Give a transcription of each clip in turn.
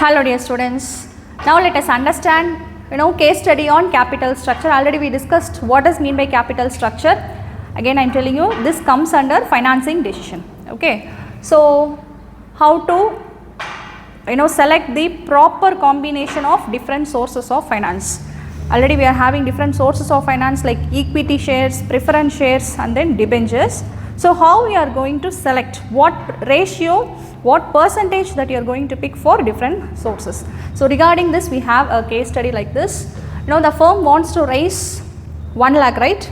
Hello dear students, now let us understand case study on capital structure. Already we discussed what does mean by capital structure. Again I am telling you this comes under financing decision. Okay, so how to select the proper combination of different sources of finance. Already we are having different sources of finance like equity shares, preference shares and then debentures. So how we are going to select what ratio, what percentage that you are going to pick for different sources. So regarding this we have a case study like this. The firm wants to raise 1 lakh, right?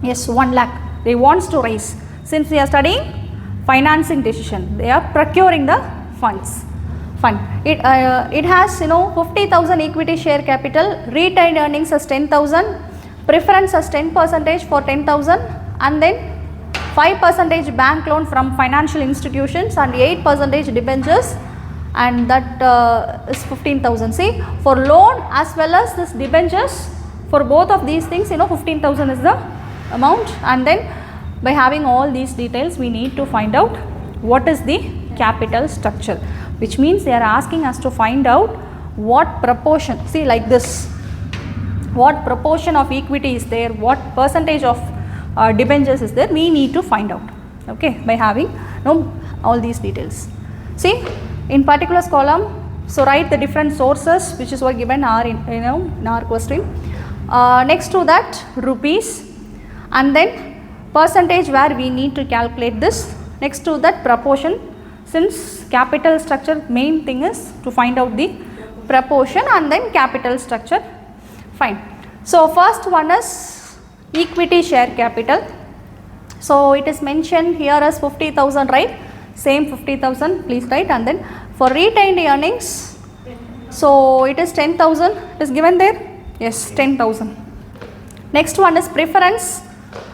Yes, 1 lakh. They wants to raise. Since we are studying financing decision, they are procuring the funds. It has 50,000 equity share capital, retained earnings as 10,000, preference as 10% for 10,000 and then 5% bank loan from financial institutions and 8% debentures, and that is 15,000. See, for loan as well as this debentures, for both of these things 15,000 is the amount, and then by having all these details we need to find out what is the capital structure, which means they are asking us to find out what proportion, see like this, what proportion of equity is there, what percentage of debentures is there, we need to find out, okay, by having all these details. See, in particulars column, so write the different sources which is what given are in our question. Next to that rupees, and then percentage where we need to calculate this. Next to that proportion, since capital structure main thing is to find out the proportion and then capital structure. Fine. So first one is equity share capital. So it is mentioned here as 50,000, right? Same 50,000 please write, and then for retained earnings, so it is 10,000, it is given there, yes, 10,000. Next one is preference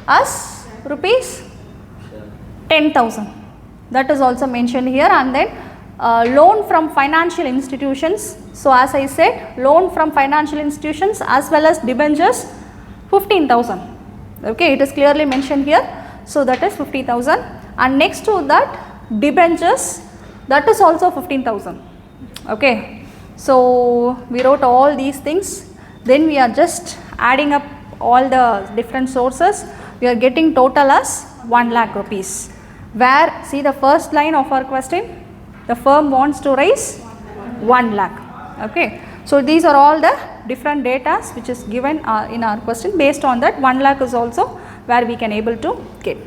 as rupees 10,000, that is also mentioned here, and then loan from financial institutions. So as I said, loan from financial institutions as well as debentures 15,000. Okay, it is clearly mentioned here. So that is 50,000, and next to that debentures, that is also 15,000. Okay, so we wrote all these things, then we are just adding up all the different sources. We are getting total as 1 lakh rupees. Where, see the first line of our question, the firm wants to raise 1 lakh. Okay, so these are all the different data which is given in our question. Based on that, 1 lakh is also where we can able to get.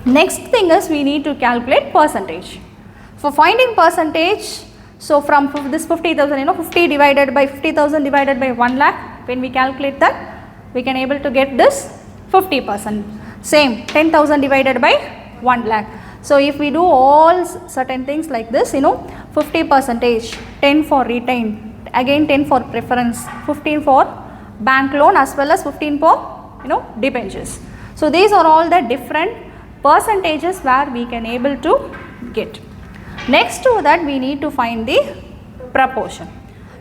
Next thing is we need to calculate percentage. For finding percentage, so from this 50,000, 50 divided by 50,000 divided by 1 lakh, when we calculate that, we can able to get this 50%. Same 10,000 divided by 1 lakh. So if we do all certain things like this, 50%, 10 for retained, again 10 for preference, 15 for bank loan as well as 15 for debentures. So these are all the different percentages where we can able to get. Next to that we need to find the proportion.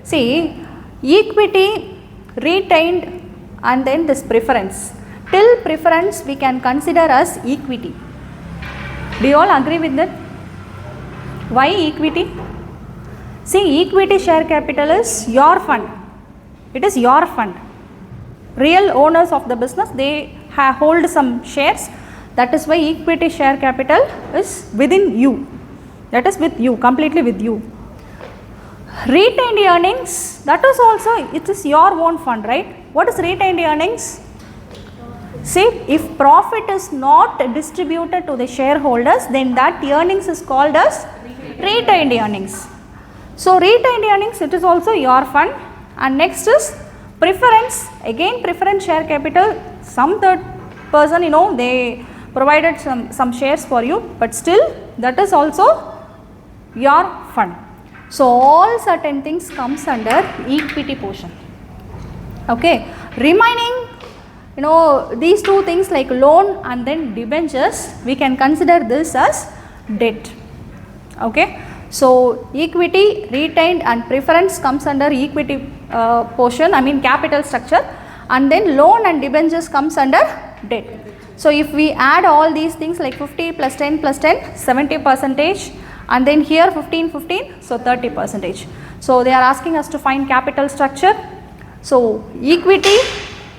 See, equity, retained and then this preference. Till preference we can consider as equity. Do you all agree with that? Why equity? See, equity share capital is your fund. It is your fund. Real owners of the business, they hold some shares. That is why equity share capital is within you. That is with you, completely with you. Retained earnings, that is also, it is your own fund, right? What is retained earnings? See, if profit is not distributed to the shareholders, then that earnings is called as retained earnings. So retained earnings, it is also your fund. And next is preference, again preference share capital, some third person, they provided some shares for you, but still that is also your fund. So all certain things comes under equity portion. Okay, remaining these two things like loan and then debentures, we can consider this as debt. Okay, so equity, retained and preference comes under equity portion, capital structure, and then loan and debentures comes under debt. So if we add all these things like 50 plus 10 plus 10, 70%, and then here 15, 15, so 30 percentage. So they are asking us to find capital structure. So equity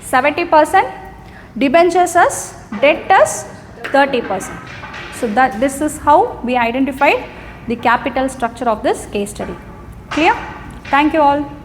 70%, debentures as debt as 30%. So that this is how we identified the capital structure of this case study. Clear? Thank you all.